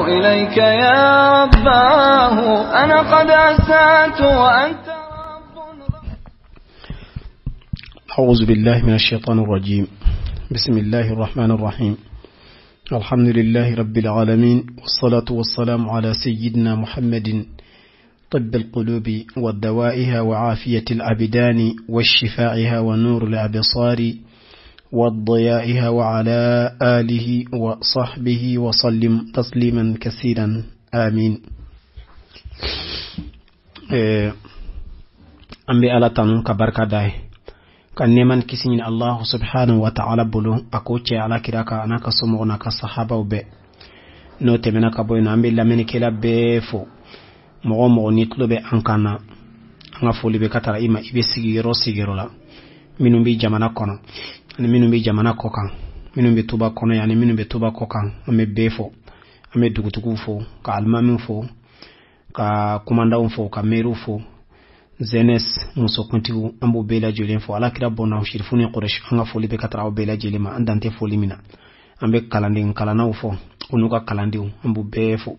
إليك يا رباه أنا قد أسأت وأنت أعوذ بالله من الشيطان الرجيم. بسم الله الرحمن الرحيم. الحمد لله رب العالمين، والصلاة والسلام على سيدنا محمد طب القلوب والدوائها وعافية الأبدان والشفاعها ونور الأبصار والضيائها وعلى آله وصحبه وسلم تسليما كثيرا آمين. أمبي على تنون كبركة داي kan neman kisin Allah subhanahu wa ta'ala bulu akoche ala kiraka anaka somo na ka sahaba ube no temena ka boyno ambe lameni kila befo mo nitlobe ankana anga foli be katara ima ibe sigiro la minumbi jamana kono ani minumbi jamana kokan minumbi tuba kono yani minumbi tuba kokan ame befo ame dugutugu fo ka almamin fo ka kumanda fo ka meru fo zenes muso kuntigu ambu bela jolen fo ala kira bona shirfuni quraish anga foli be katara bela jelima andante foli mina ambe kalandi kalana fo unuka kalandi ambu befo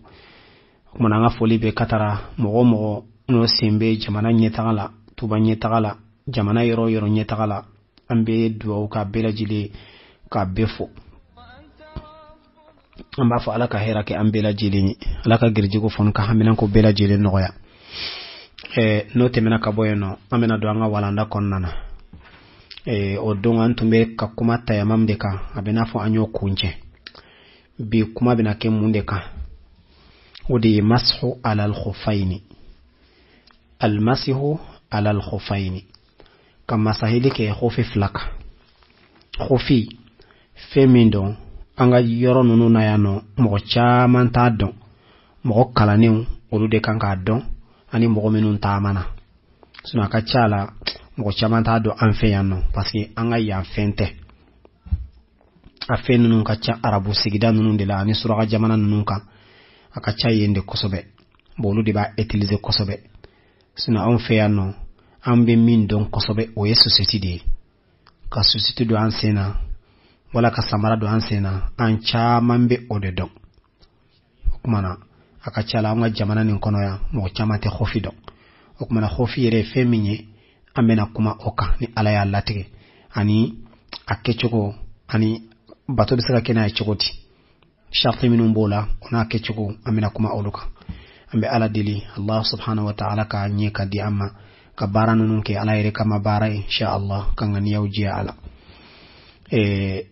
kuma anga foli be katara mogo no sembe jamana nyetagala tuba nyetagala jamana yoro nyetagala ambe duwa ka bela jili ka befo amba fo ala ka hera ke ambela jili ala ka girjigo fon ka hamilan ko bela jili noya no temena ka boyeno amena do anga walanda konnana o donga antumbe ka kuma tayamam de ka abena fo anyo kunje bi kuma bina ke munde ka ودي مسح على الخفين. المسح على الخفين كما سهلك خوفي فلك خوفي فيميندو anga yoro nunu na yano mo chaman ta don mo kalaniu olude kanka don ani mo menun ta mana suna ka chala mo chaman ta do anfe yano parce que anga ya fente afen nunu ka cha arabu sigida nunu de la ani sura jamana nunu ka akacha yende kosobe bolu de ba utiliser kosobe suna on fe yano ambe min don kosobe o yesu setide ka société do ansena wala ka samara do ansena an chamambe odedon okumana akacha la nga jamana nin kono ya mo chamate khofi don okumana khofi yere feminye amena kuma oka ni ala ya latike ani akechoko ani bato bisaka kena chokoti sharti minum bola ona kechugo amina kuma oluka ambe ala dili Allah subhanahu wa ta'ala ka nyeka di amma ka baranun ke ala yere kama bara insha Allah kan ngani yawji ala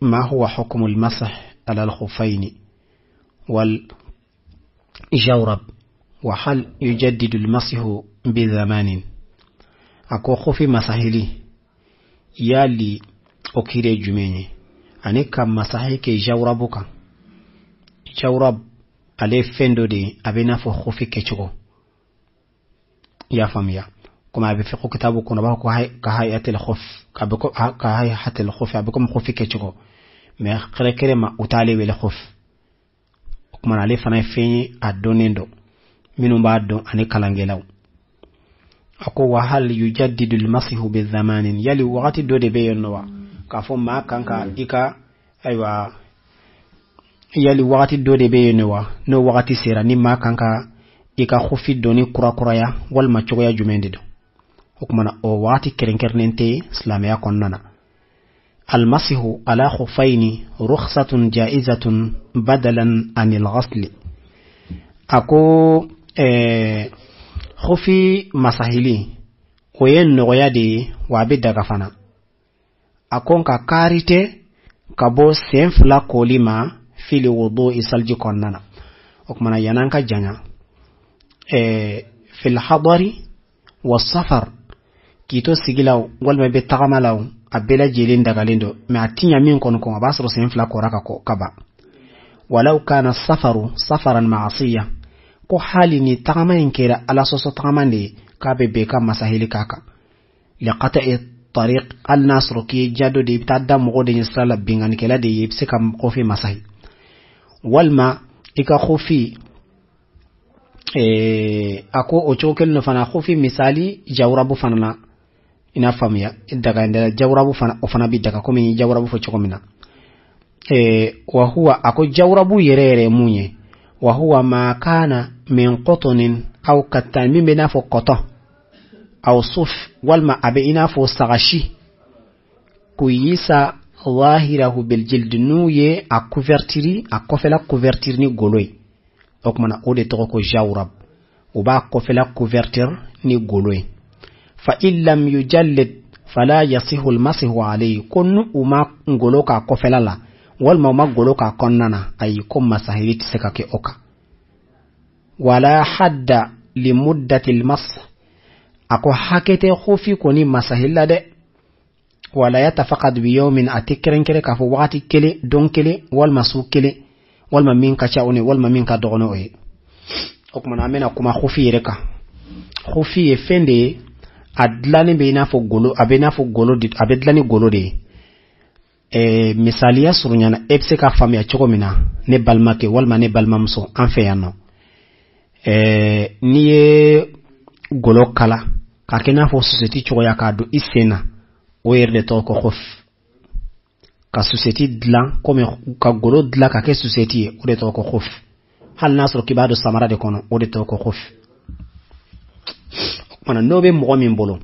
ma huwa hukmu al-masah ala al-khuffayn wal jawrab wa hal yujaddidu al-masah bi zamanin ako khufi masahili yali okire jumenye anika masahi ke jawrabuka jawrab ale fendo de abena fo khofi kechugo ya famia kuma abi fi kitabu kuna ba ko hay ka hayatil khuf ka hayatil khuf abikum khofi kechugo me khere ma utale wele khuf kuma ale fana fenyi adonendo minu ba don ani kalangelaw ako wa hal yujaddidu al-masih bi zamanin yali waqti do de beyono ka fo ma kanka ika aywa yali wakati do de beyenewa no wakati sera ni makanka ika khofi doni kura ya wal machogo ya jumende do hukumana o wakati kerenkernente islamia konnana almasihu ala khufaini rukhsatun jaizatun badalan anil ghasli ako khofi masahili koyen noya de wabe daga fana akonka karite kabo senfla kolima fili wudu isalji konnana okmana yananka janya fil hadari was-safar kito sigilaw walma be tagamalaw abela jelin dagalindo me atinya min kono ko basro sen fla ko raka ko kaba walau kana safaru safaran ma'asiya ko hali ni tagama inkira ala soso tagamande kabe be kam masahili kaka liqata'i tariq al-nasru ki jado de tadda mo de sala bingani kala de yipse kam ko fi masahi walma ika khofi ako ochokel no fana khofi misali jawrabu fana ina famia daga ndala jawrabu fana ofana bi daga komi jawrabu fo chokomina wa huwa ako jawrabu yerere munye wa huwa ma kana min qutnin aw kattan min bina fo qoto aw suf walma abe ina fo sagashi kuyisa zahirahu bil jild nuye a couvertiri a kofela couvertir ni goloy okmana ode to ko jawrab uba kofela couvertir ni goloy fa illam yujallid fala yasihu al masihu alayhi kun uma ngolo ka kofela la walma ma golo ka konnana ay kum masahiliti sekake oka wala hadda li muddati al mas ako hakete khofi koni masahilla de wala yatafaqad bi yawmin atikren kere ka fo wati kele don kele wal masu kele wal ma min ka chaone wal ma min ka dogono e okuma amena kuma khofi reka khofi e fende adlani be na fo golo abena fo golo dit abedlani golo de misaliya surunyana epse ka famia chogomina ne balmake wal ma ne balmamso anfe yanno niye golo kala ka kena fo society chogoya ka do isena oyerde to ko khof ka society dlan comme ka golo dla ka ke society o de to ko khof hal nasro kibado samara de kono o de to ko khof mana nobe mo min bolo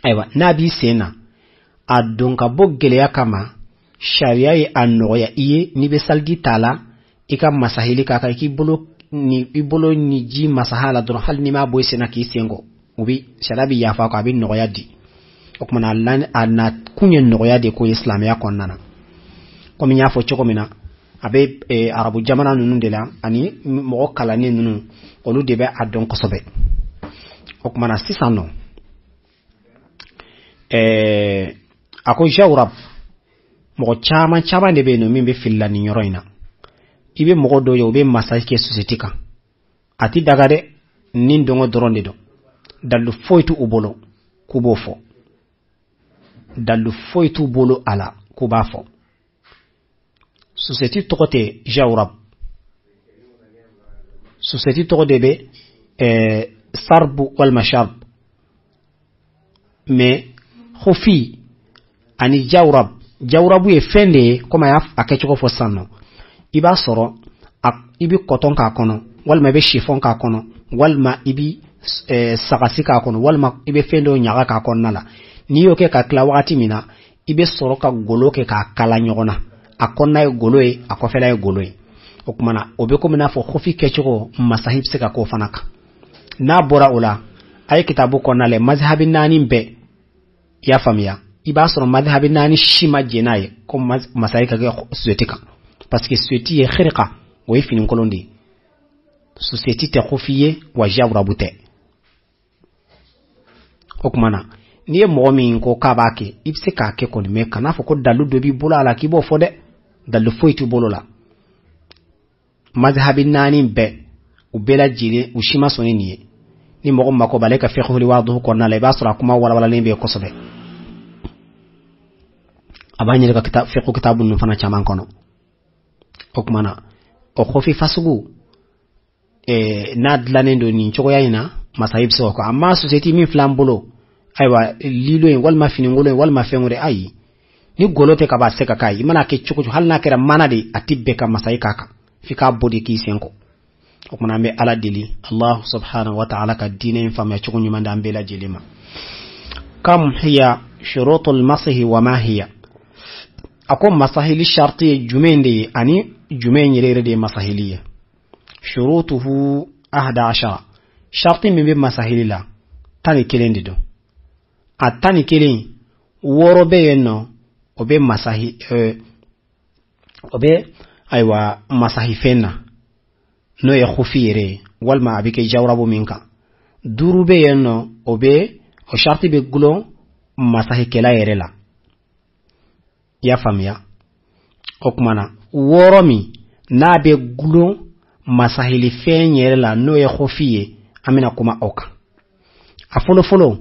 aywa nabi sena adon ka bogele ya kama sharia yi annoya iye ni be salgi tala ika masahili ka ki bolo ni ji masahala don hal ni ma boy sena ki sengo ubi sharabi ya fa ko abin noya di okmana Allah ana kunyen noya de ko islam ya konnana komi nya fo chokomina abe arabu jamana nunu de la ani mo kala ni nunu olu de be adon ko sobe okmana sisano ako jawrab mo chama de be no mimbe fillani nyoroina ibe mo do yo be masake society ka ati dagade nin dongo doronde do dalu foytu ubolo kubofo dalu foytu bolo ala kubafo society tokote jawrab society tokode be sarbu wal mashab me khofi ani jawrabu e fende koma ya akechoko fo sanno iba soro ibi koton ka kono walma be chiffon ka kono walma ibi sagasi ka kono walma ibe fendo nyaga ka konnala niyo ke ka kla wakati mina ibe soro ka golo ke ka kala nyogona akonna e golo e akofela e golo e okumana obe ko mina fo khofi kechoko masahib se ka ko fanaka na bora ula ay kitabu konnale mazhabin nani be ya famia iba soro madhhabin nani shima jenaye ko masaika ga suetika parce que sueti e khirqa o ifini kolondi société te khofiye wa jawrabute okmana niye momi ko kabake ibse ka ke ko me kana fo ko dalu dobi bulala ki bo fode dalu foitu bolola madhhabin nani be ubela jile ushima soni niye ni mo mako baleka fiqhu li wadu ko na le basra kuma wala lembe ko sobe abanye ka kitab fiqhu kitabun nu fana chaman kono okmana o khofi fasugu nadlanendo ni choko yayina masahib so ko amma society min flambolo aywa lilo en wal ma finingolo en wal ma fengure ayi ni golote ka ba seka kai mana ke choko hal na kera manade atibbe ka masayika ka fika bodi ki senko okmana me ala dili Allah subhanahu wa ta'ala ka dine fam ya choko nyumanda ambela jelima kam hiya shurutul masih wa ma hiya akom masahili sharti jumende ani jumenye rere de masahiliya shurutuhu 11 sharti min be masahili la tani kelendi do atani kelen woro be yenno obe masahi obe aywa masahi fenna no ya khufire walma abike jawrabu minka duru be yenno obe o sharti be gulo masahi kela yerela ya famia okmana woromi na be gulo masahili fenyere la no ya khofiye amina kuma oka afolo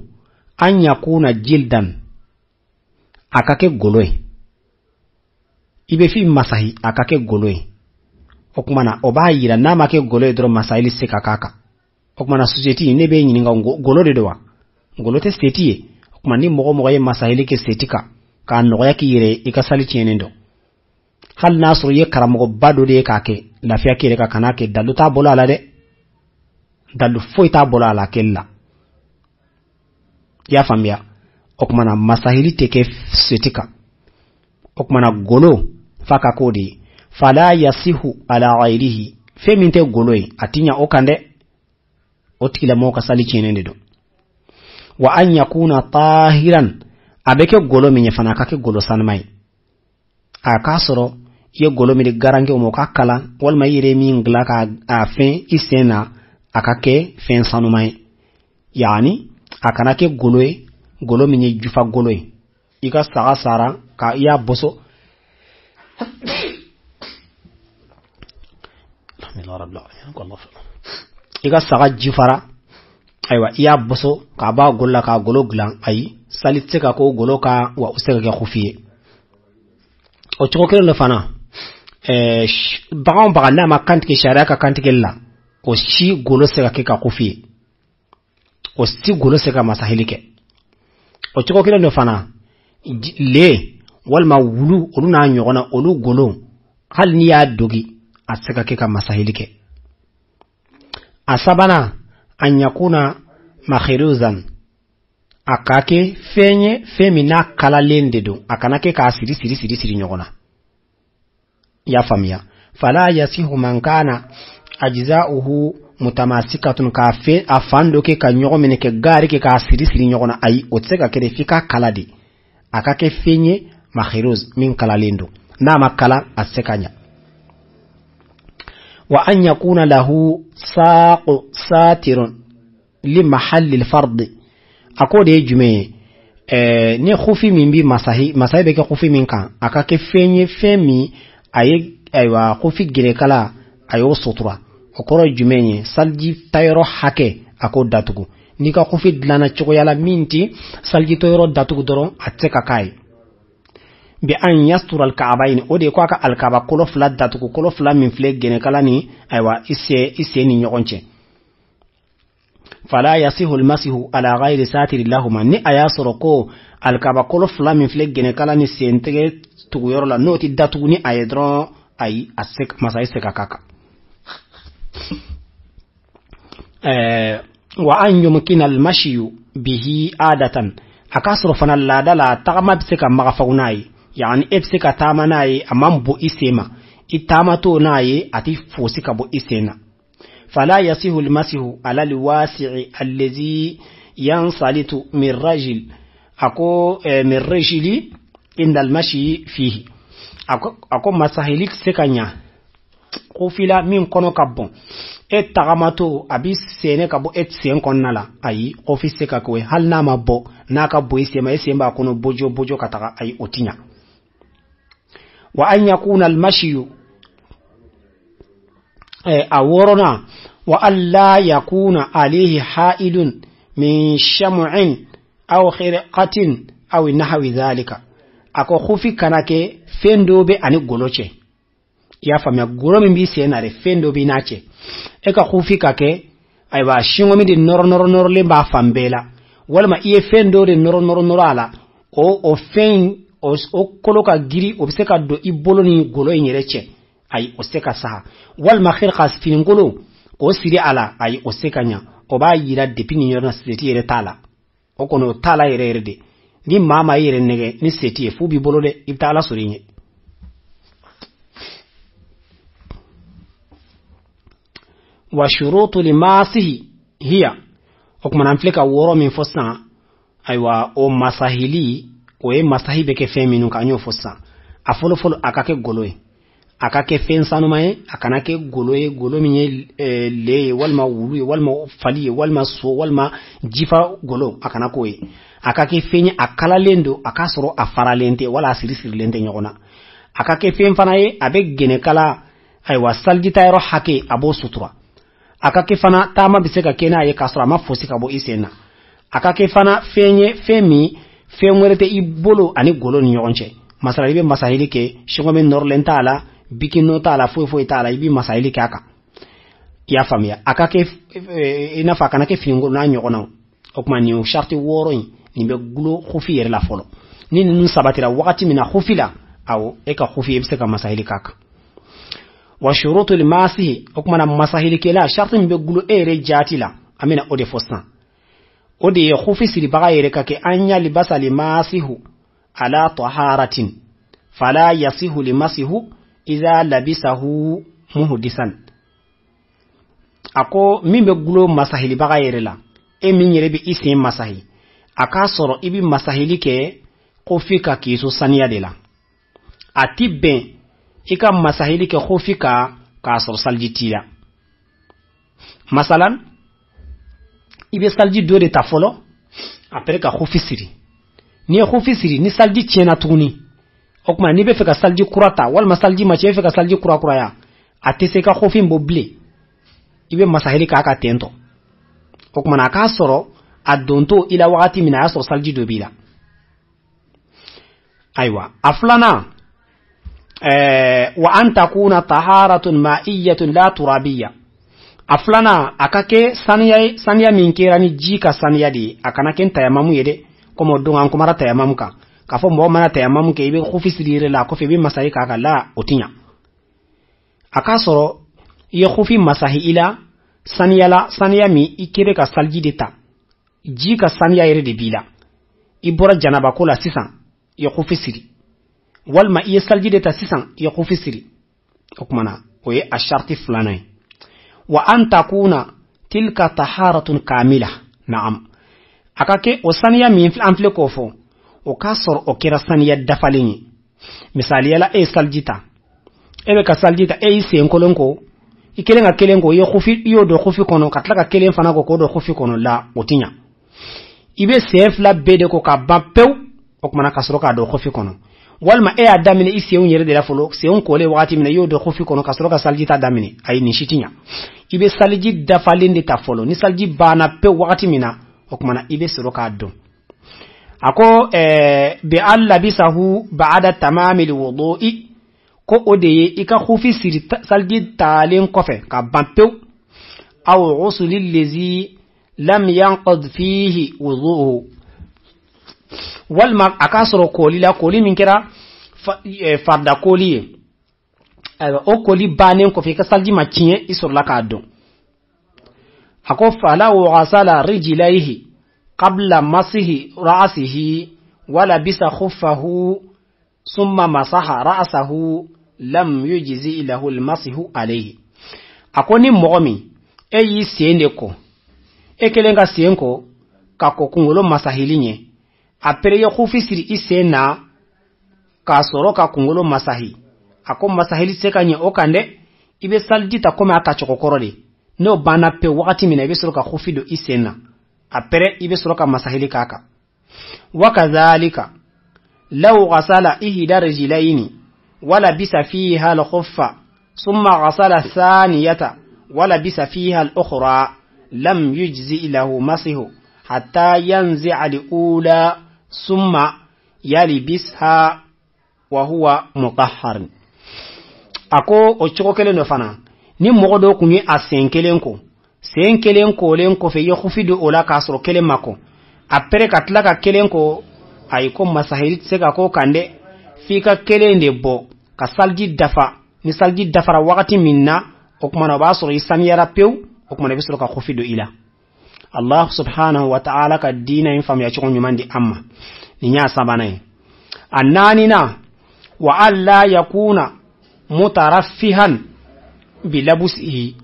an yakuna jildan akake goloe ibe fi masahi akake goloe okmana oba yira na make goloe dro masahili sekakaka okmana society ne be nyininga golo de dowa golo te setiye okmani mogo ye masahili ke setika ka no ya kire ikasali chenendo hal nasru ye karamo bado de kake lafiya kire ka kanake dalu ta bola la de dalu foi ta bola la kella ya famia okmana masahili teke setika okmana golo faka kodi fala yasihu ala ghairihi feminte goloi atinya okande otikila moka sali chenende do wa an yakuna tahiran abeke golo minye fana kake golo sanmai akasoro ye golo mi garange mo kakala wal mayire mi ngla ka afen isena akake fen sanumai yani akanake goloe golo minye jufa goloe ika saga sara ka iya boso iga saga jifara aywa iya boso ka ba golla ka golo glan ay salitse ka ko golo ka wa usega ke khufiye o chokere le fana bagan bagan na makant ke sharia ka kantike la o shi golo sega ke ka khufiye o si golo sega masahilike o chokere le fana le wal ma wulu oluna nyogona olu golo hal ni ya dogi asega ke ka masahilike asabana an yakuna makhiruzan akake fenye femina kala lende do akanake ka siri nyogona ya famia fala yasihu man kana ajza'uhu mutamasikatun ka fe afando ke ka nyogo mene ke gari ke ka siri nyogona ai otseka kede fika kaladi akake fenye makhiruz min kala lendo na makala asekanya wa an yakuna lahu saqu satirun li mahalli al-fard akode jume ni khufi min bi masahi be ke khufi min kan akake fenye femi aye aywa khufi gire kala ayo sutura okoro jumenye salji tayro hake akodatugo nika khufi dlana choko yala minti salji tayro datugo doron ateka kai bi an yastura al-ka'bayn ode ko aka al-ka'ba kolo flat datugo kolo flat min fle gene kala ni aywa isse ni nyogonche fala yasihu al-masihu ala ghayri satiri lahuma ni ayasoro ko al-ka'ba kolo flat min fle gene kala ni sentege tugu yoro la noti datugo ni ayedron ay asek masay seka kaka wa an yumkina al-mashyu bihi adatan akasro fana la dala tagma biseka magafagunai yani ebseka tamanai amambo isema itamato naye ati fosika bo isena fala yasihu al-masihu ala al-wasi'i allazi yansalitu min rajul ako min rajuli inda al-mashi fihi ako masahilik sekanya ko fila min kono kabon et tagamato abi sene kabo et sen konnala ayi office ka ko hal na mabbo naka boy sema esemba kono bojo kataka ayi otinya wa an yakuna al-mashi aworona wa alla yakuna alayhi ha'ilun min sham'in aw khirqatin aw nahwi dhalika ako khufi kanake fendobe ani goloche ya famia goro min bi senare fendobe nache eka khufi kake aywa shingo mi di noro le ba fambela walma iye fendo de noro ala o fen o koloka giri o biseka do ibolo ni golo nyereche ay o seka saha walma khirqas finngolo o siri ala ay o sekanya o ba yira depini nyona seti yere tala o kono tala yere de ni mama yere nege ni seti fu bi bolo de ibtala sorinye wa shurutu limasihi hiya okman amfleka woro min fossa aywa o masahili o e masahibe ke feminu kanyo fossa afolo akake goloe akake fensanu mai akanake golo minye le walma wulu walma fali walma so walma jifa golo akanako e akake fenye akala lendo akasoro afaralente wala sirisir lente nyogona akake fen fanaye abe gene kala aywa saljitayro hake abo sutura akake fana tama biseka kena ye kasra mafosika bo isena akake fana fenye femi femwerete ibolo ani golo ni yonche masala ibe masahili ke shingome norlenta ala bikino tala fo tala ibi masahili ke aka ya famia akake ina fa kana ke fingo na nyogona okma ni sharti woro ni be gulo khufi yer la folo ni nun sabatira wakati mina khufila aw e ka khufi ibse ka masahili kaka wa shurutul masih okmana masahili kela shartin be gulu ere jatila amina ode fosan ode ya khufi siri baga yere kake anya libasa limasihu ala taharatin fala yasihu limasihu idha labisahu muhdisan ako mimbe gulo masahili baga yere la e min yere bi isim masahi aka soro ibi masahili ke khufi ka kiso saniya de la atibben ika masahili ke khufi ka soro saljitila masalan ibe salji do de ta folo après ka khufi siri ni khufi siri ni salji tiena tuguni okuma ni be fe ka salji kurata wal masalji ma fe ka salji kura ya atese ka khufi mboble ibe masahili ka aka tento okuma na ka soro adonto ila wakati mina asoro salji do bila aywa aflana wa an takuna taharatun ma'iyatun la turabiyya aflana akake saniya min kirani jika saniya di akana ken tayamamu yede komo dongan kumara tayamamu ka kafo mo mana tayamamu ke ibe khufisirire la ko fe bi masahi ka la otinya akasoro ye khufi masahi ila saniya mi ikire ka salji de ta jika saniya yere de bila ibora janaba ko la sisan ye khufisiri walma iye salji de ta sisan ye khufisiri okmana oye asharti fulana wa an takuna tilka taharatun kamila na'am akake o saniya min amfle ko fo o kasor o kira saniya dafalini misali yala e saljita ebe ka saljita e ise nkolonko ikelenga kelengo ye khufi yo do khufi kono katlaka kelen fana ko do khufi kono la otinya ibe sef la bede ko ka bapew okmana kasoro ka do khufi kono walma e adamine isi on yere de la folo se on kole wakati mina yo do khufi kono kasoro ka saljita damine ay ni shitinya ibe salji dafalinde ta folo ni salji bana pe wakati mina okmana ibe soro ka do ako bi alla bisahu ba'da tamamil wudu'i ko odeye ika khufi siri salji talen kofe ka bampew aw usul allazi lam yanqad fihi wudu'uhu walma akasoro koli la koli min kira farda koli o koli banen ko fe ka salji macien isor la ka do ako fala wa ghasala rijlaihi qabla masihi ra'sihi wala bisa khuffahu thumma masaha ra'sahu lam yujzi lahu almasihu alayhi akoni mogomi eyi sende ko ekelenga senko kako kungolo masahilinye apere ye khufisiri isena ka soro ka kungolo masahi ako masahili sekanye okande ibe saljita kome aka chokokorode no bana pe wakati mina ibe soro ka khufido isena apere ibe soro ka masahili kaka wakadhalika law ghasala ihda rijlaini wala bisa fiha al-khuffa thumma ghasala thaniyata wala bisa fiha al-ukhra lam yujzi lahu masihu hatta yanzi'a al-ula thumma yalbisha wa huwa mutahhar ako o chokokele no fana ni mogodo kunyi asenkelenko senkelenko lenko fe yo khufido ola kasro kele mako apere katlaka kelenko ayiko masahili seka ko kande fika kelende bo ka salji dafa ni salji dafara wakati minna okmana basoro isamiyara pew okmana bisoro ka khufido ila Allah subhanahu wa ta'ala ka dina infam ya chukon nyumandi amma ni nya sabanai annanina wa alla yakuna mutaraffihan bilabusihi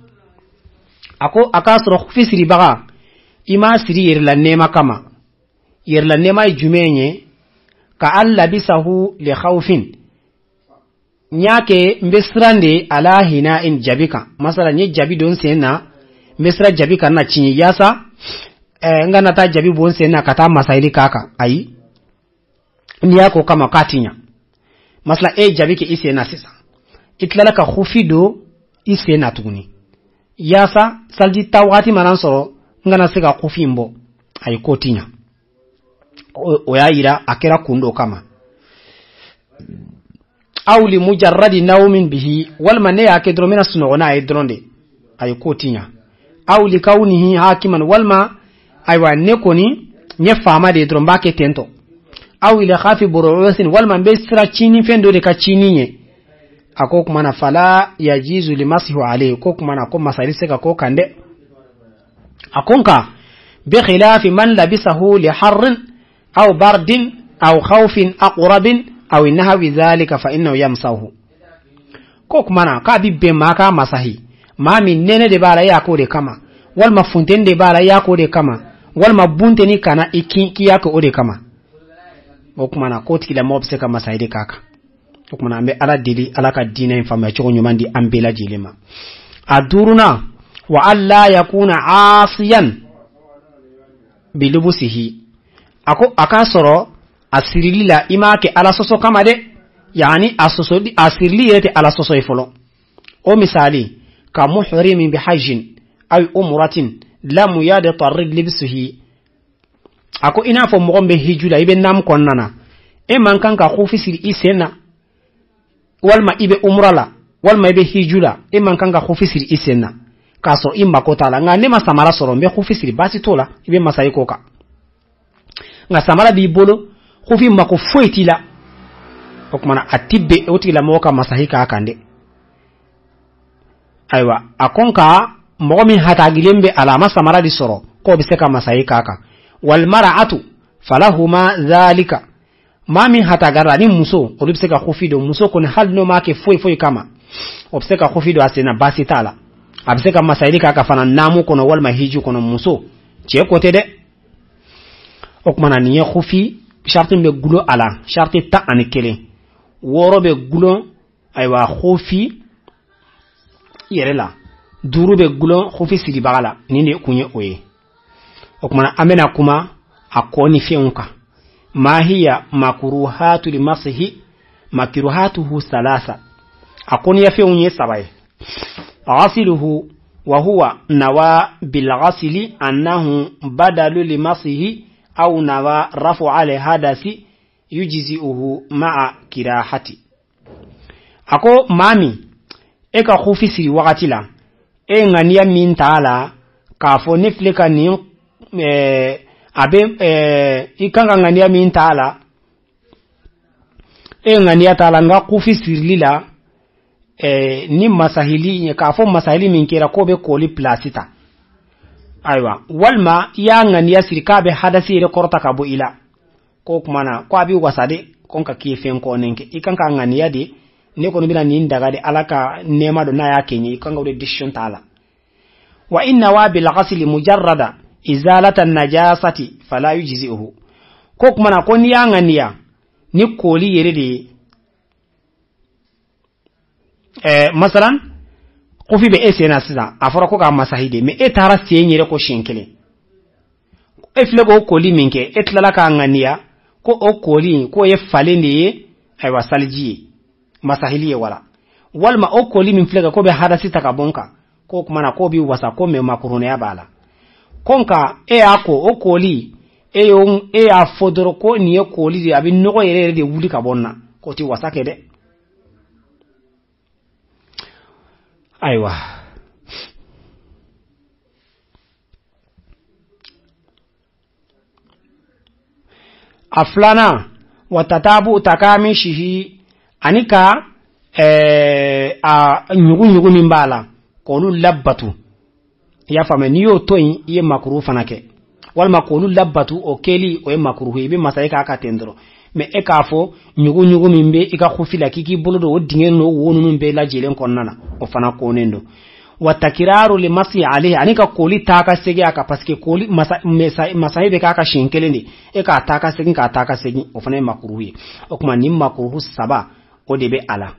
ako akasro khufisiri baga ima siri yerla nema kama yerla nema jumenye ka alla bisahu li khawfin nyake mbesrande ala hina in jabika masala nye jabi don sena mbesra jabika na chinyi yasa ngana ta jabi bon sena kata masaili kaka ai niyako kama katinya masala jabike isena sisa itlalaka khufido isena tuguni yasa salji tawati manansoro ngana sega khufimbo ay kotinya oyayira akera kundo kama awli mujarradi nawmin bihi wal manne yake dromina sunona ay dronde ay kotinya awli kaunihi hakiman walma aywa nekoni nye fama de dromba ke tento aw ila khafi burusin wal man besra chini fendo de ka chini nye ako kuma na fala yajizu limasihu alayhi ko kuma na ko masari seka ko kande akonka bi khilafi man labisahu li harrin aw bardin aw khawfin aqrabin aw nahwi dhalika fa innahu yamsahu ko kuma na ka bibbe maka masahi mami nene de bala ya ko de kama wal mafunten de bala ya ko de kama wal mabunte ni kana ikinki ya ko de kama ko kuma na ko tikila mobse kama saide kaka ko kuma na ambe ala dili ala ka dina infama choko nyumandi ambela jilima aduruna wa alla yakuna asiyan bilubusihi ako akasoro asirilila imake ala soso kama de yani asoso di asirli yete ala soso ifolo o misali ka muhrimin bihajjin aw umratin lam yadtarrid libsuhi ako ina fo mo gombe hijula ibe nam konnana e man kanka khufi sir isena walma ibe umrala walma ibe hijula e man kanka khufi sir isena kaso imma ko tala nga ne masamara soro mbe khufi sir basi tola ibe masai koka nga samara bi bolo khufi mako foitila okmana atibbe otila moka masahika akande aywa akonka momi hata gilembe alama samara di soro ko biseka masahika aka wal mar'atu falahuma dhalika mami hata garani muso odubseka khufido muso kon halno make foi kama obseka khufido asena basi tala abseka masahika aka fana namu kono wal mahiju kono muso che kote de okmana niye khufi sharti be gulo ala sharti ta anikele woro be gulo aywa khufi yerela duru be gulo khufi sidi bagala nini kunye oye okmana amena kuma akoni fiunka ma hiya makruhatu limasihi makruhatuhu salasa akoni ya fiunye sabai ghasiluhu wa huwa nawa bil ghasili annahu badalu limasihi au nawa rafu ala hadasi yujzi'uhu ma'a kirahati ako mami eka khufi siri wakati la e ngania min taala ka fo nifleka ni ikanga ngania min taala e ngania taala nga khufi siri lila ni masahili ka fo masahili min kira ko be koli plasita aywa walma ya ngania siri ka be hadasi re korta ka bo ila ko kumana ko abi wasade konka kifen ko nenke ikanka ngania de ne ko nubina ni ndaga de alaka nema do na ya kenyi ikanga de decision tala wa inna wa bil ghasl mujarrada izalata najasati fala yujzi'uhu ko kumana ko ni ngania ni koli yere de masalan ko fi be esena sisa afara ko ka masahide me etara senyere ko shinkele efle ko koli minke etlala ka ngania ko okoli ko ye falende ay wasalji masahili wala walma okoli min flega ko be hadasi takabonka ko kuma na ko bi wasa ko me makurune ya bala konka e ako okoli e yon e afodoro ko ni okoli di abi no yere de wuli ka bonna ko ti wasa kede aywa aflana watatabu takamishihi anika a nyugu nimbala kolu labbatu ya fama niyo toyi ye makruh fanake wal makulu labbatu o keli o ye makruh ibe masaika aka tendro me e ka fo nyugu mimbe ika khufila kiki bolodo o dingen no wonu mbe la jelen konnana o fana konendo watakiraru limasi alayhi anika koli taka segi aka paske koli masahibe ka aka shinkelendi e ka taka segi o fana makruhi o kuma nim makruhu saba o debe ala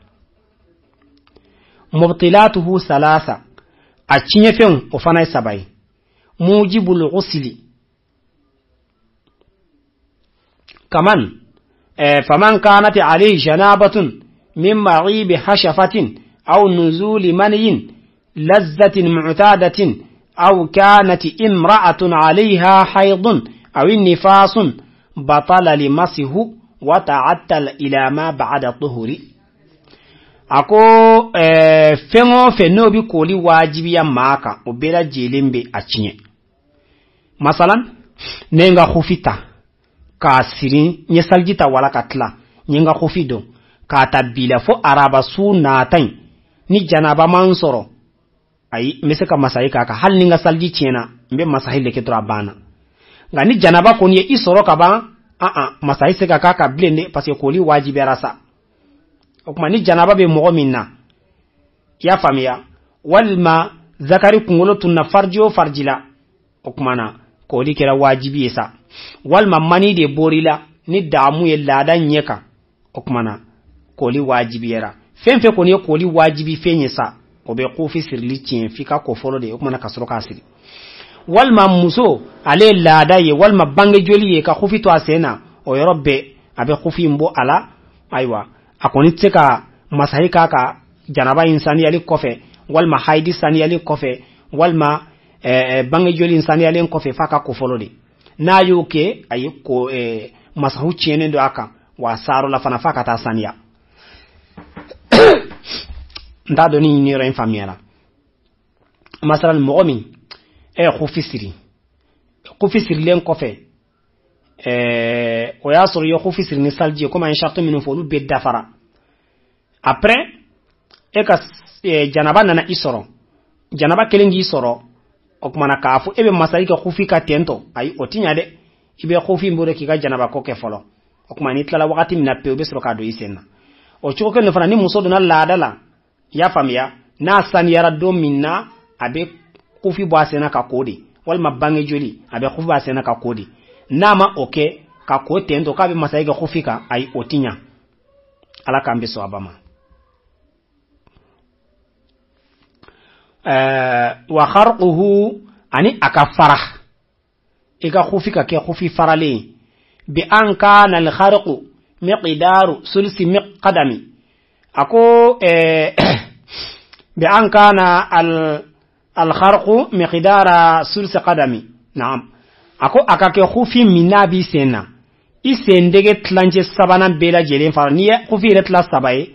mubtilatuhu salasa a cinye fen o fana sabai mujibul ghusli kaman faman kanat alayhi janabatun min maghib hashafatin aw nuzul maniyin لذة معتادة أو كانت امرأة عليها حيض أو النفاس بطل لمسه وتعتل إلى ما بعد الظهر أكو فنو فنو بكولي واجبيا ماكا وبلا جيلين بي أتشني مثلا نينغا خفتا ka siri nye saljita wala katla nyenga khufi do ka tabila fo araba su natain ni janaba man soro ay meseka masahi kaka hal ninga salji tiena mbe masahi leke to abana ngani janaba ko ni isoro ka ba masahi seka kaka blende parce que koli wajibi rasa okuma ni janaba be mo minna ya famia walma zakari kungolo tunna farjo farjila okmana koli kera wajibi esa walma mani de borila ni damu ye lada nyeka okmana koli wajibi era femfe ko ni koli wajibi fenyesa obe kufi sirli tien fika ko folo de okmana kasro kasiri walma muso ale lada ye walma bange joli ye ka kufi to asena o yorobbe abe kufi mbo ala aywa akoni tseka masahi kaka janaba insani yali kofe walma haidi sani yali kofe walma bange joli insani yali kofe faka ko folo de na yuke ayiko masahu tiene do aka wa saro la fana faka ta saniya nda do ni ren famiera masalan mu'min khufisiri len kofe o ya soro yo khufisiri ni salji ko man shartu minu folu be dafara après ka janaba nana isoro janaba kelengi isoro okmana kafu ebe masari ka khufi ka tento ay otinya de ibe khufi mbure ki ga janaba ko ke folo okmani tla wakati mina peube soro ka do isenna o chuko ke nafana ni muso do na ladala ya famia na san yara do minna abe khufi boasena ka kodi wal mabange joli abe khufi boasena ka kodi nama oke ka ko tento ka be masari ka khufi ka ay otinya ala kambe so abama wa kharquhu ani akafara ika khufika ke khufi farale bi an kana al kharqu miqdaru sulsi miqdami ako bi an kana al kharqu miqdara sulsi qadami naam ako akake khufi minabi sena isendege tlanje sabana bela jelen fara ni khufi retla sabaye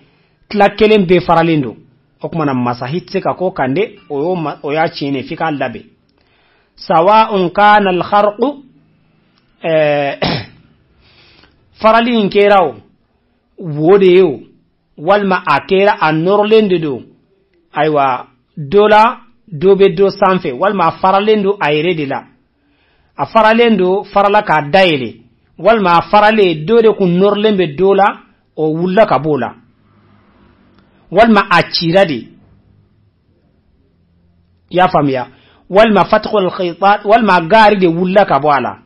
tla kelen be faralendo okmana masahitse ka ko kande o ya chine fika labe sawa'un kana al kharqu faralin kerawo wodeyo walma akera anorlende do aywa dola dobe do sanfe walma faralendo ayre la a faralendo farala ka daile walma farale dode ku norlembe dola o wulla ka bola walma achirade ya famia walma fatqul khaytat walma gari de wulla ka boala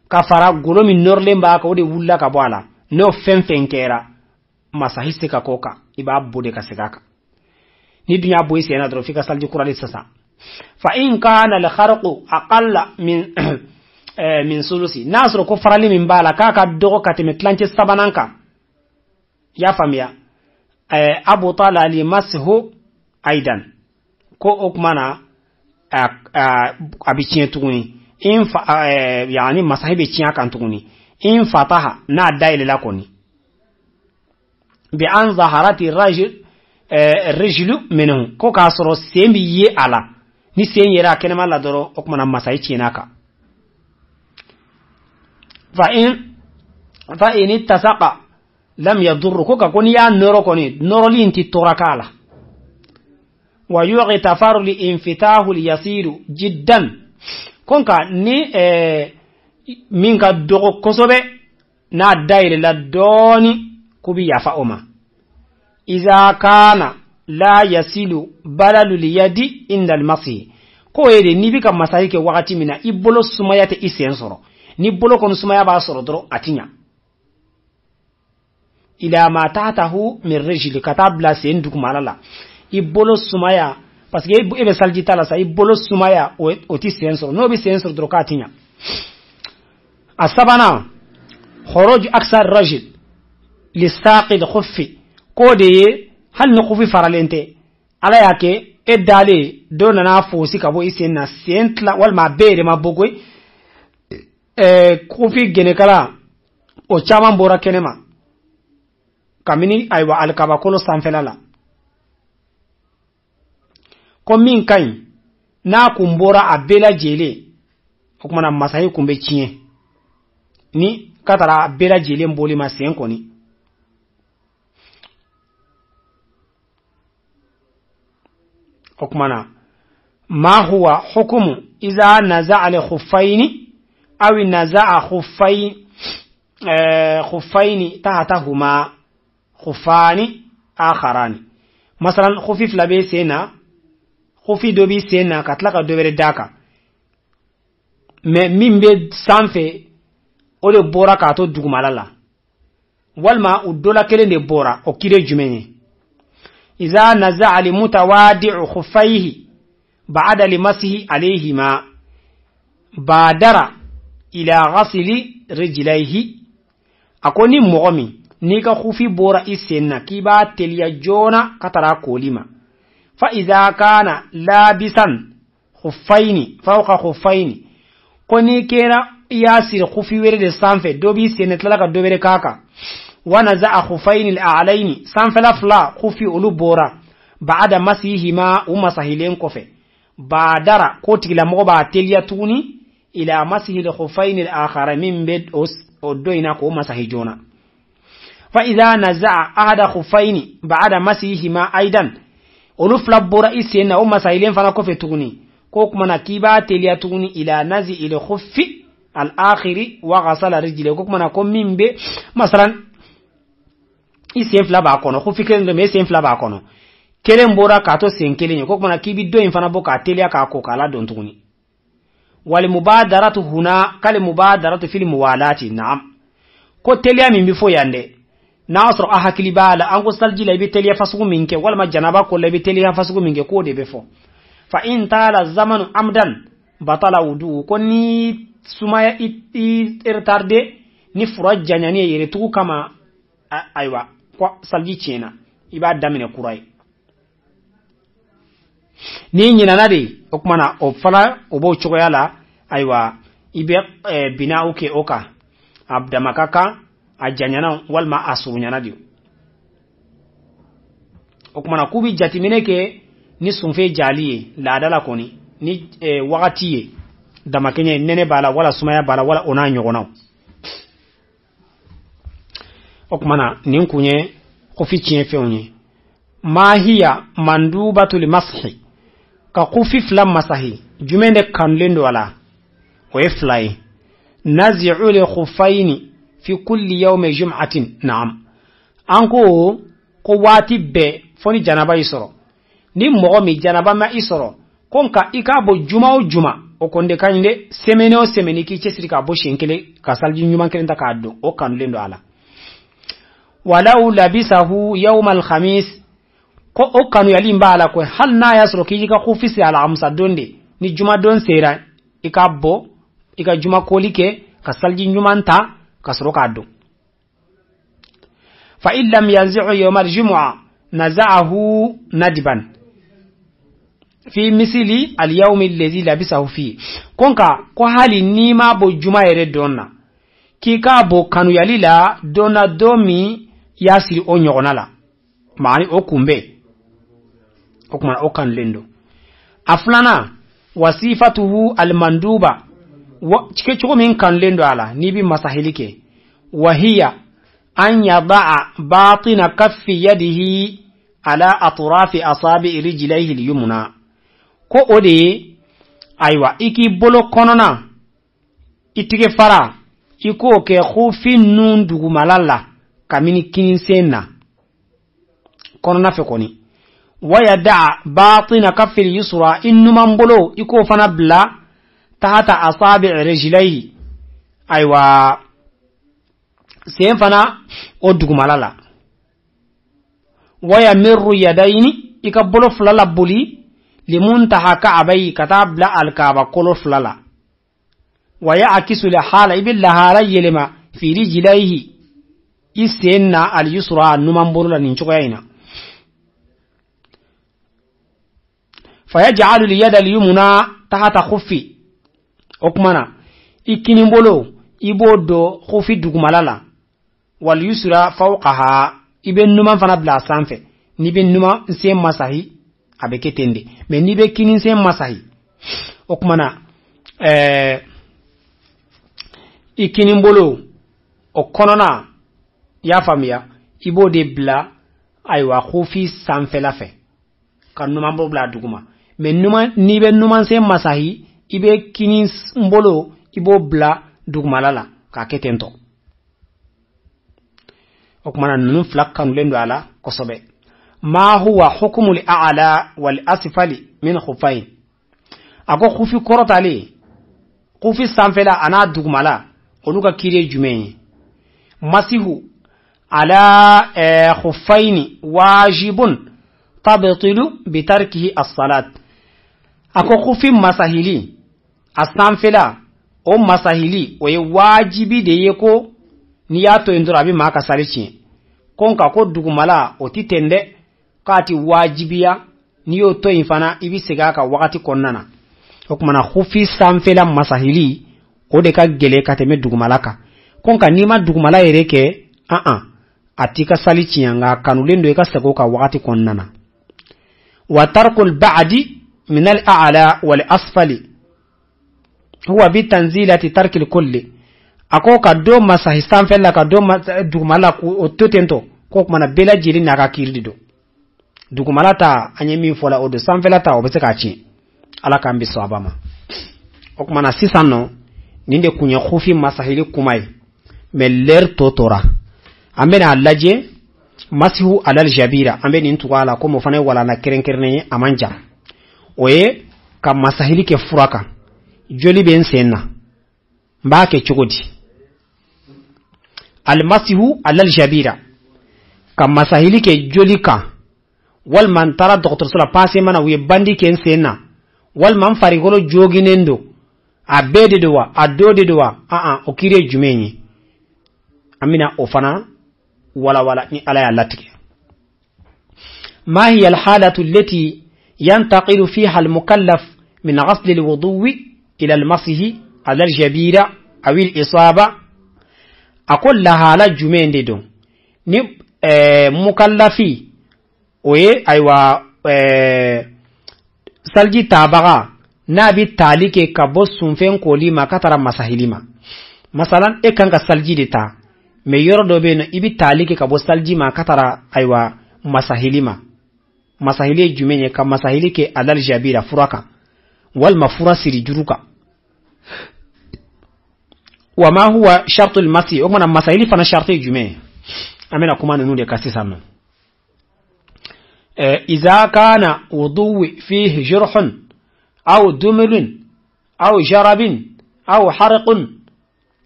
ka fara golomi norlemba ka de wulla ka boala no fenfenkera masahiste ka koka iba bude ka segaka ni dunya boy sena dro fika salji qur'ani sasa fa in kana al kharqu aqalla min min sulusi nasro ko farali min bala kaka dogo katime tlanche sabananka ya famia abu tala li mashu aidan ko okmana abicien tuguni in yani masahibe ciya kan tuguni in fataha na daile la koni bi an zaharati rajulu minhu ko kasoro sembi ye ala ni sen yera kenema la doro okmana masai cinaka fa in ittasaqa lam yadurru ko ka koni ya noro koni noro linti torakala wa yughtafaru li infitahu li yasiru jiddan konka ni minka dogo kosobe na daire la doni kubi yafa oma iza kana la yasilu balalu li yadi inda al-masih ko yede ni bika masahike wakati mina ibolo sumayate isensoro ni bolo kon sumaya ba soro dro atinya ila ma tahtahu min rijli katabla sen duk malala ibolo sumaya parce que ebe saljita la sa ibolo sumaya o ti sensor no bi sensor dro katinya asabana khuruj aksar rajul lisaqid khuffi kode hal no khufi faralente ala yake edale dona na fosi kabo isenna sentla wal ma bere ma bogoy khufi genekala o chaman bora kenema kamini aywa alkaba kolo sanfelala komin kan na kumbora abela jele okuma na masahi kumbe chie ni katara bela jilen boli ma sen koni okmana ma huwa hukumu idha naza'a al-khuffaini aw naza'a khuffaini tahtahuma khuffani akharani masalan khufif labe sena khufi dobi sena katlaka dobere daka me mimbe sanfe o de bora ka to dugumala la walma udola kele de bora o kire jumenye iza naza'a li mutawadi'u khuffaihi ba'da limasihi alayhima badara ila ghasli rijlaihi akoni mogomi ni ka khufi bora isenna kiba teliya jona katara kolima fa idha kana labisan khuffaini fawqa khuffaini koni kera yasir khufi were de sanfe dobi senna tlaka dobere kaka wana za'a khuffaini al-a'laini sanfe la fla khufi ulu bora ba'da masihima umma sahilen kofe badara ko tigila mogo ba teliya tuni ila masihi al-khuffaini al-akhara min bid odoina ko masahijona fa idha naza'a ahada khuffaini ba'da masihima aidan ulufla bora isena umma sahilen fana kofe tuni ko kuma na kiba teliya tuni ila nazi ila khuffi al-akhiri wa ghasala rijli ko kuma na ko mimbe masalan isen fla ba kono khuffi kelen me isen fla ba kono kelen bora ka to sen kelen ko kuma na kibi do infana boka teliya ka ko kala don tuni wal mubadaratu huna kal mubadaratu fil muwalati na'am ko teliya min bifo yande na asro ahakili bala ango salji la bi teliya fasugu minke wal ma janaba ko la bi teliya fasugu minke ko de befo fa in tala zamanu amdan batala wudu ko ni sumaya irtarde ni furajjanya ni yere tu kama aywa ko salji chena iba damine kurai ni nyina nade okmana o fala obo chogoyala aywa ibe bina uke oka abdamakaka ajanyana walma asurunyana dio okmana kubi jatimineke ni sunfe jaliye la dala koni ni wakatiye damakenye nene bala wala sumaya bala wala ona nyogonaw okmana ninkunye kofi chien feunye mahiya mandubatul mashi ka kufi flam masahi jumende kanlendo wala o flai nazi'u li khuffaini fi kulli yawmi jum'atin na'am anko ko wati be foni janaba isoro ni mogo mi janaba ma isoro konka ikabo juma o juma o konde kande semene o semene ki cesiri ka bo shenkele ka salji nyuma kelen ta ka do o kanlendo ala walau labisahu yawm al-khamis ko o kanu yali mbala ko hal na yasro ki ka khufisi ala amsa donde ni juma don sera ikabo ika juma kolike ka salji nyuma nta kasro ka do fa illam yanzi'u yawm al-jum'a naza'ahu nadban fi misli al-yawm alladhi labisahu fi konka ko hali nima bo juma yere donna ki ka bo kanu yalila donna domi yasiri o nyogonala maani o kumbe o kuma o kan lendo aflana wasifatuhu al-manduba wa cike chugo min kan lendo ala ni bi masahilike wa hiya an yada'a batina kaffi yadihi ala atrafi asabi rijlaihi al-yumna ko ode aywa iki bolo konona itige fara iko ke khufin nun dugu malalla kamini kinsenna konona fe koni wa yada'a batina kaffi al-yusra innu mambolo iko fana bla tahta asabi rijlaihi aywa sen fana o dugumalala waya mirru yadaini ikabolo flala buli limuntaha ka'abai katabla alkaba kolo flala waya akisu li hala ibilla hala yelema fi rijlaihi isenna al-yusra numambolo nin chogoyina fayaj'alu al-yada al-yumna tahta khuffi okmana ikinimbolo ibodo khuffi dugumalala wal yusra fawqaha iben numa fana bla sanfe ni ben numa nse masahi abeke tende mais ni be kinin nse masahi okmana ikinimbolo o konona ya famiya ibo de bla aywa khufi sanfela fe kan numan bo bla duguma mais numan ni be numan se masahi ibe kini mbolo ibo bla duguma lala ka ketento okmana nunu flakkan lendo ala kosobe ma huwa hukmu li a'la wal asfali min khufayn ako khufi korotali khufi sanfela ana dugumala oluka kire jume masihu ala khuffaini wajibun tabtilu bitarkihi as-salat ako khufi masahili asanfela o masahili o ye wajibi de yeko ni yato indura bi maka salici konka ko dugumala o titende kati wajibiya ni yo to infana ibi sega ka wakati konnana okumana khufi sanfela masahili o de ka gele kateme dugumalaka konka nima dugumala yereke atika salici nga kanulendo ka sego ka wakati konnana wa tarkul ba'di min al-a'la wal asfali huwa bi tanzilati tarkil kulli ako ka do masahi sanfela ka do dugumala ko totento ko mana bela jiri na ka kirdido dugumala ta anyemi fola odo sanfela ta obese ka chi ala kambi swabama ok mana sisano ninde kunya khufi masahili kumai meller totora ambe na laje masihu alal jabira ambe ni ntuwala ko mo fane wala na kerenkerne amanja oye ka masahili ke furaka joli ben senna mbake chugodi al masihu alal jabira ka masahili ke joli ka wal man tara docteur sala passé mana wi bandi ken senna wal man fari golo joginendo abede dowa adode dowa o kire jumenyi amina ofana wala ni ala ya latike ma hiya al halatu allati yantaqilu fiha al mukallaf min ghasl al wudu'i ila al masih ala al jabira aw al isaba akol la hala jumende don ni mukallafi oye aywa salji tabaga nabi talike ka bosun fen kolima katara masahilima masalan e kanga salji de ta me yoro be no ibi talike ka bo salji ma katara aywa masahilima masahili jumenye ka masahilike alal jabira furaka wal mafura siri juruka wama huwa shartu al masi o mana masahili fana sharti jumenye amena kuma nunu de kasisano إذا كان وضوء فيه جرح أو دمل أو جرب أو حرق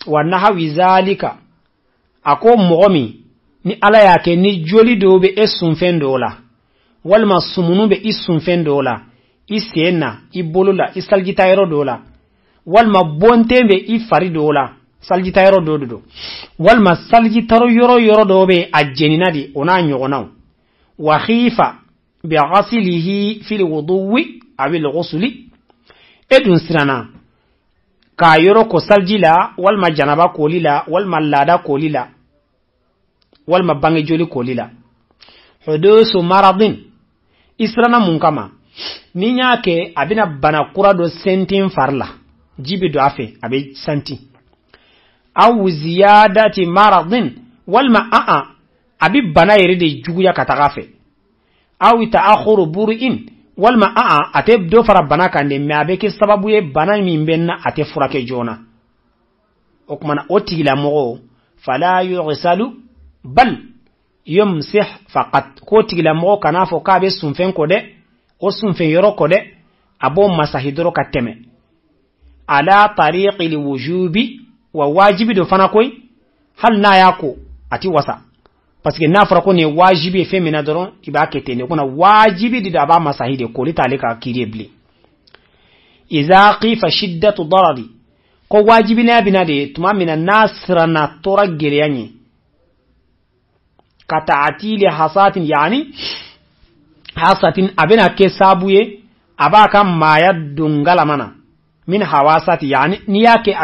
ونحو ذلك أقوم مغمي ni ala yake ni joli do be esun fendola wal masumunu be isun fendola isena ibolula isalgitayro dola wal mabonte be ifari dola salgitayro dodo wal masalgitaro yoro do be ajeninadi ona nyogonaw wa khifa bi ghaslihi fil wudu'i aw al ghusli edun sirana ka yoro ko saljila wal majanaba kolila wal malada kolila wal mabangi joli kolila hudusu maradin israna munkama ninyake abina bana kura do sentin farla jibi do afe abe santi aw ziyadati maradin wal ma'a abi bana yiride juguya katagafe aw ta'akhuru bur'in wal ma'a ateb do fara bana kande me abeke sababu ye bana mi benna ate furake jona okmana otigila mo fala yughsalu bal yumsih faqat ko tigila mo kana fo kabe sunfen ko de o sunfen yoro ko de abo masahidoro kateme ala tariqi liwujubi wa wajibi do fana koy hal na yako ati wasa parce que na fara ko ne wajibi fe mena doron iba kete ne kuna wajibi di da ba masahide ko litale ka kirebli iza qifa shiddatu darari ko wajibi na binade tuma mina nasrana tora geryanyi kata'atili hasatin yani hasatin abina ke sabuye abaka maya dungala mana min hawasati yani niyake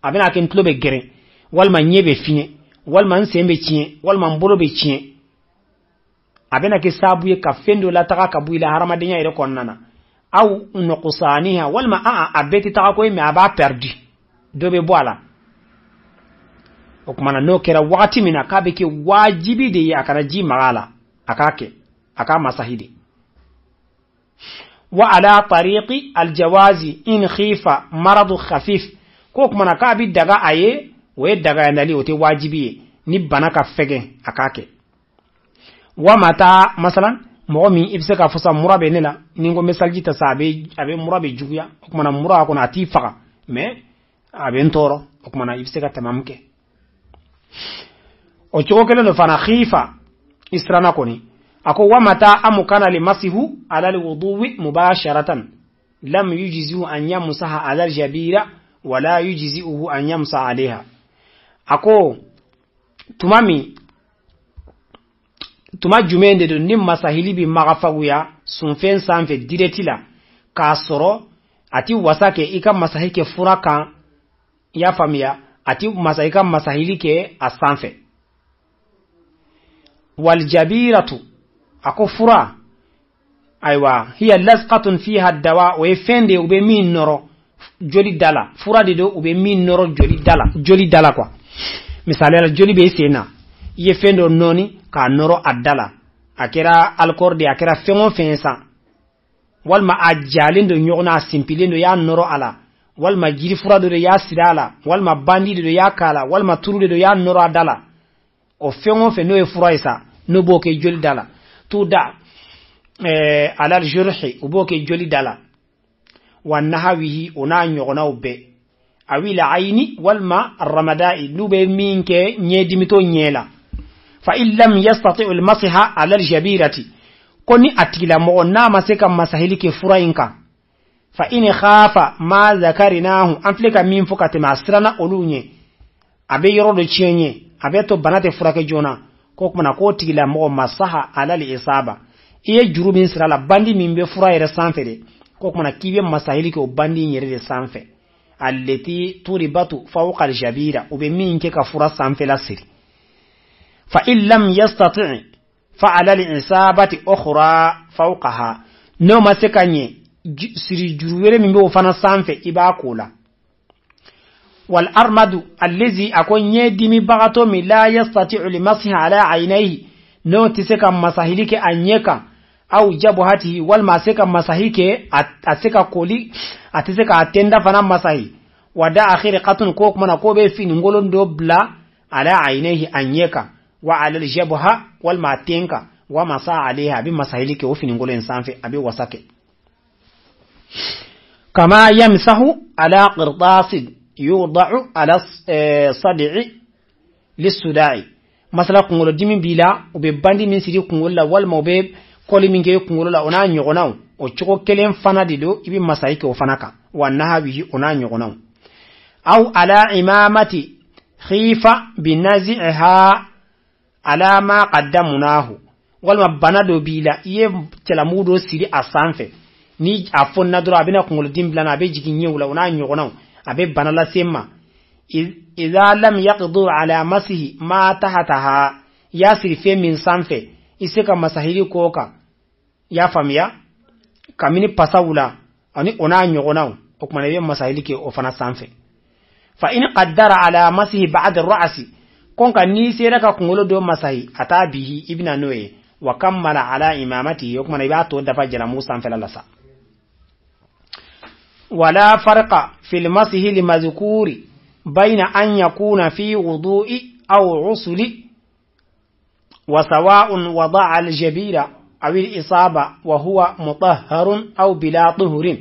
abina ke ntlo be gere walma nyebe finye walma nsembe chie walma mbolo be chie abina ke sabuye ka fendo la taka kabuila harama denya ire konnana au nuqsaniha walma abeti taka ko me aba perdu dobe boala o kuma no kera wakati mina ka be ke wajibi de ya kana ji magala akake aka masahidi wa ala tariqi aljawazi in khifa maradu khafif ko kuma ka bi daga aye we daga ndali o te wajibi ni banaka fege akake wa mata masalan mo mi ibse ka fusa murabe nela ningo mesalji ta sabe abe murabe juguya kuma na mura ko na tifaka me abe ntoro kuma na ibse ka tamamke o chogo kele no fana khifa israna koni ako wa mata amukana limasihu ala alwudu'i mubasharatan lam yujzi'u an yamsaha ala aljabira wala yujzi'uhu an yamsa alaiha ako tuma jumende do nim masahili bi magafaguya sunfen sanfe diretila ka soro ati wasake ika masahike furaka ya famia ati masahika masahili ke asanfe wal jabiratu ako fura aywa hiya lazqatun fiha dawa wa fende ube min noro joli dala fura de do ube min noro joli dala kwa misale la joli be sena ye fendo noni ka noro adala akera alcordi akera fengo fensa walma ajalindo nyogna simpilindo ya noro ala walma jiri fura do ya sidala walma bandi do ya kala walma turu do ya noro adala o fengo fe no e fura isa no boke joli dala tuda ala aljurhi uboke joli dala wa nahawihi ona nyogna ube awila aini walma ramadai lube minke nyedimito nyela fa illam yastati almasha ala aljabirati koni atila mo na maseka masahili ke furainka fa in khafa ma zakarinahu amfleka min fukate masrana olunye abe yoro do chenye abe to banate furake jona ko kuma ko tigila mo masaha ala alisaba iye juru min sirala bandi min be fura yere sanfere ko kuma kibe masahili ke bandi yere de sanfe allati turibatu fawqa aljabira ube min ke ka fura sanfe la siri fa in lam yastati' fa ala alisabati ukhra fawqaha no masekanye siri juru yere min be o fana sanfe iba kula wal armadu allazi akonye dimi bagato mi la yastati'u limasha ala aynayhi no tiseka masahilike anyeka au jabhatihi wal maseka masahike ateka koli atiseka atenda fana masahi wada akhir qatun ko kuma ko be fin ngolon do bla ala aynayhi anyeka wa ala aljabha wal matenka wa masa alaiha bi masahilike o fin ngolon sanfe abi wasake kama yamsahu ala qirtasin يوضع على صدع للسداعي مثلا كونغولو ديمي بيلا وبباندي من سيدي كونغولا والموبيب كولي من كي كونغولا اونا نيغوناو او تشوكو كلين فانا ديدو يبي مسايكو فاناكا وانها بي اونا نيغوناو او على امامه خيفه بنزعها على ما قدمناه والما بنادو بيلا يه تلامودو سيدي اسانفه ni afonna dura abina kongolo dimbla na be jigi nyewula ona nyogonaw abe banala sema idha lam yaqdu ala masihi ma tahataha yasir fe min sanfe iseka masahili koka ya famia kamini pasawula ani ona nyogonaw okuma be masahili ke ofana sanfe fa in qaddara ala masihi ba'da ar-ra'si konka ni sera ka kongolo do masahi atabihi ibna noye wa kammala ala imamati okuma be ato dafa jala musa sanfe lalasa ولا فرق في المسح لمذكور بين أن يكون في وضوء أو غسل وسواء وضع الجبيرة أو الإصابة وهو مطهر أو بلا طهر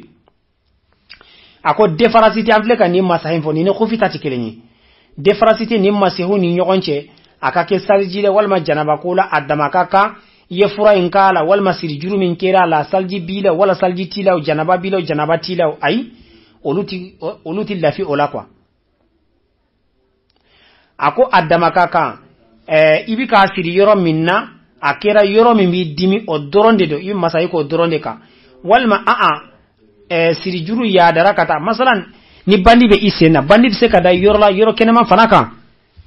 أكو ديفراسيتي أمفلك نيم مسحين فوني نخوفي تاتكلني ديفراسيتي نيم مسحو نيوغنشي أكاكي سالجيلي والما جنبا قولا أدامكاكا yefura inkala wal masir juru min kera la salji bila wala salji tila janaba bila janaba tila ay oluti lafi ola kwa ako adama kaka ibi ka siri yoro minna akera yoro min bi dimi odoronde do ibi masayi ko odoronde ka walma siri juru ya darakata masalan ni bandi be isena bandi se kada yoro la yoro kenema fanaka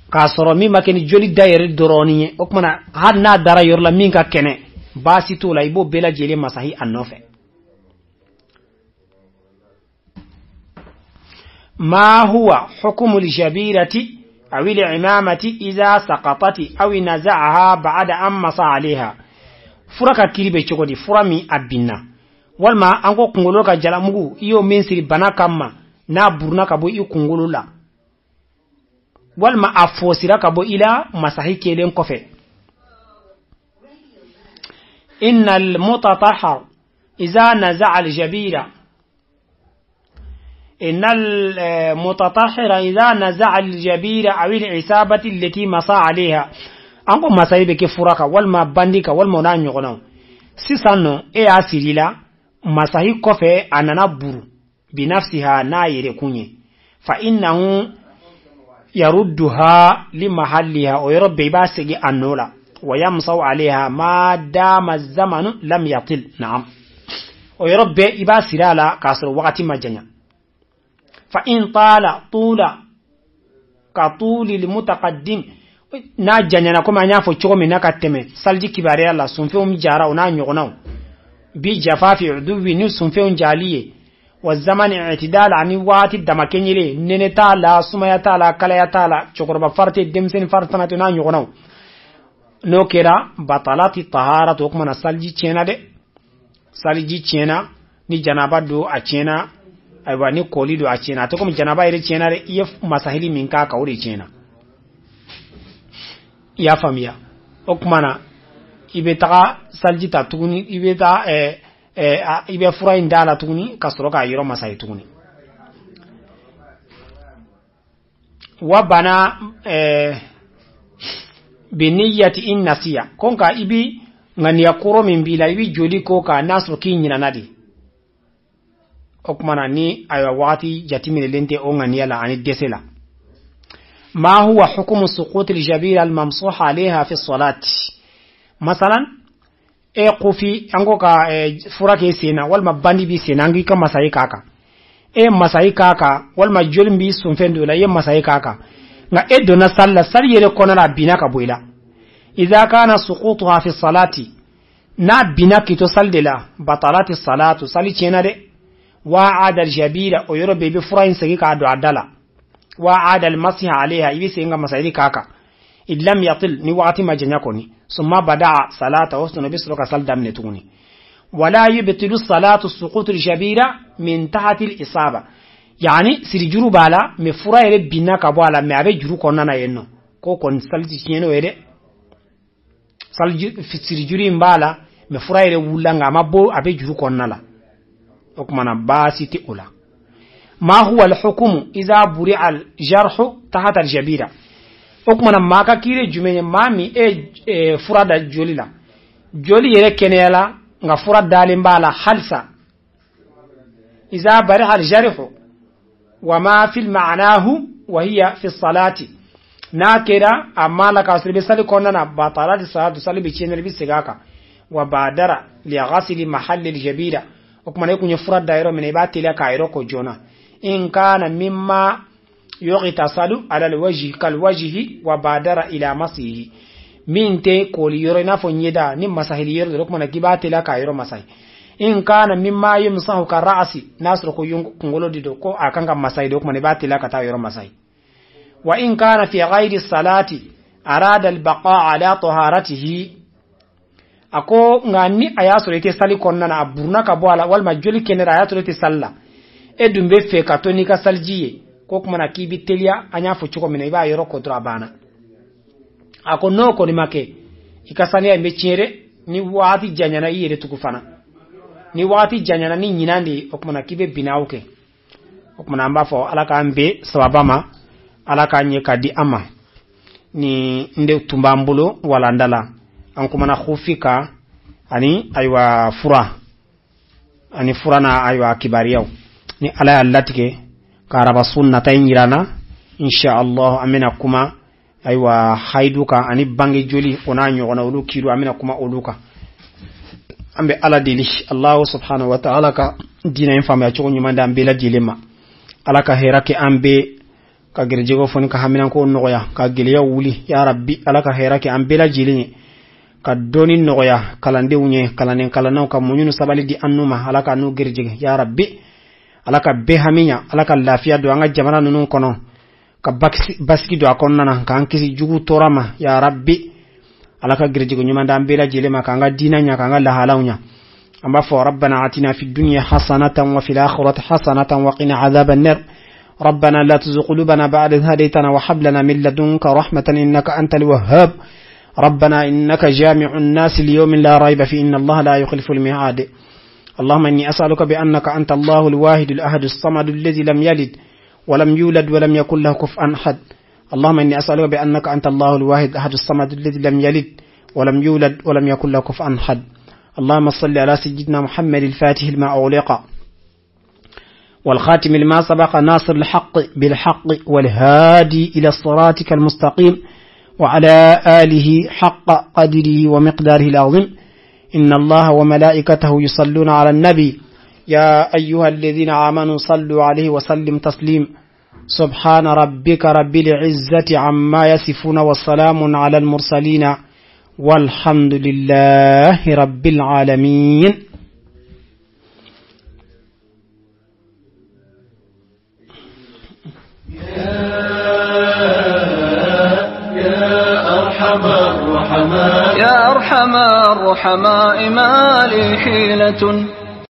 ka soro mi makeni joli dayere doroni okmana hadna dara yorla minka kene basi to la ibo bela jele masahi annofe ma huwa hukmu aljabirati أو العمامة إذا سقطت أو نزعها بعد أن مصى عليها فرك كيري چوغدي فرامي أبنا والما أنكو كونغولو كا جلامغو إيو من سري بنا كما نا برنا كبو إيو كونغولو لا والما أفوسيرا كبو إلى مساحي كيلين كوفي إن المتطهر إذا نزع الجبيرة إن المتطهر إذا نزع الجبيرة أو العصابة التي مصى عليها أنكو مساحي بكي فرaka والما بانديك والما نانيغنو سيسانو إيه أسيريلا مساحي كوفي أننا برو بنفسها نايري كوني فإنه يردها لمحلها ويرد بيباسي أنولا ويمصو عليها ما دام الزمن لم يطل نعم ويرد بيباسي لا كاسر وقت مجنة فإن طول كطول المتقدم na janyana kuma nya fo chogo mina kateme salji kibare Allah sunfe jara ona nyogonaw bi jafafi uduwi ni sunfe jaliye wa zaman i'tidal ani wati damakenyele nene tala sumaya tala kala ya tala chokoroba farte demsen fartana to na nyogonaw no kera batalati taharatu kuma na salji chena de salji chena ni janaba do a chena aywa ni kolido a chena to kuma janaba ire chena re yef masahili minka ka uri chena ya famia okmana ibe taga saljita tuguni ibe ta ibe fura indala tuguni kasroka yiro masai tuguni wabana biniyati in nasiya konka ibi ngani yakuro mimbila ibi joli koka nasro kinyina nadi okmana ni aywa wati jatimile lente o ngani yala ani desela ما هو حكم سقوط الجبيرة الممسوح عليها في الصلاة مثلا قفي انغوكا فراكي سينا والما باندي بي سينا انغي كما مساي كاكا مساي كاكا والما جولم بي سنفن دولا مساي كاكا nga edona salla sal yere konana binaka boyla idha kana suqutuha fi salati na binaki to saldela batalati salatu sali chenade wa adal jabira o yoro bebe furain sagi ka do adala وعاد المسح عليها يبي إنغا مسايدي كاكا إذ لم يطل ني وقت ما جنيكوني ثم بدأ صلاة وسط نبي سلوك صل دم نتوني ولا يبطل الصلاة السقوط الجبيرة من تحت الإصابة يعني سيرجرو بالا مفرا يري بينا كبوالا مابي جرو كوننا ينو كو كون سالتي تينو يري سالجي سيرجوري مبالا مفرا يري وولانغا مابو ابي جرو كوننا اوكمانا باسيتي اولا ما هو الحكم إذا برع الجرح تحت الجبيرة أكمنا ما كيري جمعي مامي فراد جولي لا جولي يركني لا nga فراد دالين بالا حلسا إذا برع الجرح وما في المعناه وهي في الصلاة ناكرا أما لك أصلي بسالي كوننا باطلات الصلاة تسالي بيشينر بيسيغاكا وبادر لغسل محل الجبيرة أكمنا يكون يفراد دايرو من إباتي لك عيروكو جونا إن كان مما يغتسل على الوجه كالوجه وبادر إلى مسيه من تي كولي يورينا فنيدا نم مساهل يرد لكم نكبات لك يرو مساه إن كان مما يمسح كالرأس ناس ركو ينقلو ديدو كو أكانك مساه لكم نبات لك تا يرو مساه وإن كان في غير الصلاة أراد البقاء على طهارته أكو ngani ayaso rete sali konnana aburna kabwala wal majuli kenera ayaso rete salla edumbe fe katonika saljiye ko kuma na kibi telia anya fuchuko mina iba yoro ko drabana ako noko ni make ikasania mbechere ni wati janyana yire tukufana ni wati janyana ni nyinandi okuma kibe binauke okuma amba fo alaka ambe sababama alaka nyeka di ama ni nde tumbambulo wala ndala ankuma na khufika ani aywa fura ani fura na aywa kibariyaw ni ala allatike karaba sunna tayirana insha Allah amina kuma aywa haiduka ani bangi joli onanyo ona ulu kiru amina kuma uluka ambe ala dili Allah subhanahu wa ta'ala ka dina infama ya choko nyumanda ambela dilema alaka herake ambe ka gerjego foni ka hamina ko noya ka geliya wuli ya rabbi alaka herake ambela jilinye ka doni noya kalande unye kalanen kalanaw ka munyunu sabali di annuma alaka nu gerjege ya rabbi alaka behaminya alaka lafiya do anga jamana nunun kono ka baski do akonna nan kan kisi jugu torama ya rabbi alaka girji go nyuma ndam bela jele makanga dinanya kanga la halawnya amma fa rabbana atina fid dunya hasanatan wa fil akhirati hasanatan wa qina adhaban nar ربنا لا تزغ قلوبنا بعد إذ هديتنا وهب لنا من لدنك رحمة إنك أنت الوهاب ربنا إنك جامع الناس ليوم لا ريب فيه إن الله لا يخلف الميعاد اللهم إني أسألك بأنك أنت الله الواحد الأحد الصمد الذي لم يلد ولم يولد ولم يكن له كفوا أحد اللهم إني أسألك بأنك أنت الله الواحد الأحد الصمد الذي لم يلد ولم يولد ولم يكن له كفوا أحد اللهم صل على سيدنا محمد الفاتح لما أغلق والخاتم لما سبق ناصر الحق بالحق والهادي إلى صراطك المستقيم وعلى آله حق قدره ومقداره العظيم إن الله وملائكته يصلون على النبي يا أيها الذين آمنوا صلوا عليه وسلم تسليم سبحان ربك رب العزة عما يصفون والسلام على المرسلين والحمد لله رب العالمين. يا أرحم الرحماء ما لي حيلة